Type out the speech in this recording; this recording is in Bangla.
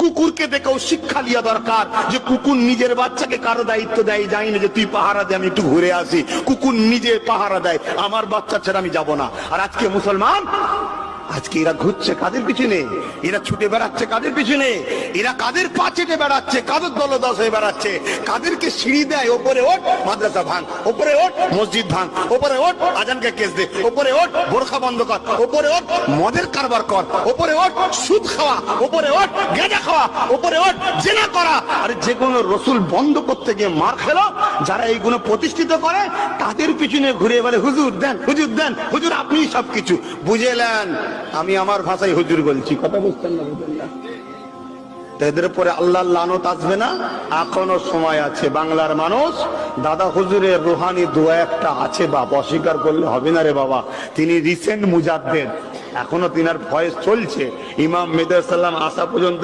কুকুরকে দেখেও শিক্ষা লিয়া দরকার যে কুকুর নিজের বাচ্চাকে কারো দায়িত্ব দেয়, যাই না যে তুই পাহারা দে আমি একটু ঘুরে আসি। কুকুর নিজে পাহারা দেয়, আমার বাচ্চা ছেড়ে আমি যাব না। আর আজকে মুসলমান, আজকে এরা ঘুরছে কাদের পিছনে, এরা ছুটে বেড়াচ্ছে কাদের পিছনে, এরা কাদের পা চেটে বেড়াচ্ছে, কাদের দলদাস হয়ে বেড়াচ্ছে, কাদেরকে সিঁড়ি দেয় ওপরে ওঠ মাদ্রাসা ভাঙ, ওপরে ওঠ মসজিদ ভাঙ, ওপরে ওঠ আজানকে কেস দে, ওপরে ওঠ বোরখা বন্ধ কর, ওপরে ওঠ মদের কারবার কর, ওপরে ওঠ সুদ খাওয়া, ওপরে ওঠ গাঁজা খাওয়া, ওপরে ওঠ জেনা করা। আরে যেগুলো রসুল বন্ধ করতে গিয়ে মার খেলো, যারা এইগুলো প্রতিষ্ঠিত করে তাদের পিছনে ঘুরে বলে হুজুর দেন, হুজুর দেন, হুজুর আপনি সবকিছু বুঝেলেন। আমি আমার ভাষায় হুজুর বলছি, কথা বুঝতেন না? বুঝলেন না? এদের পরে আল্লাহর লানত আসবে না, এখনো সময় আছে। বাংলার মানুষ, দাদা হুজুরের রুহানি দোয়া একটা আছে বাপ, অস্বীকার করলে হবে না রে বাবা। তিনি রিসেন্ট মুজাদ্দেদ, এখনো তিনার ভয়েস চলছে। ইমাম মেহেদী সাল্লাম আসা পর্যন্ত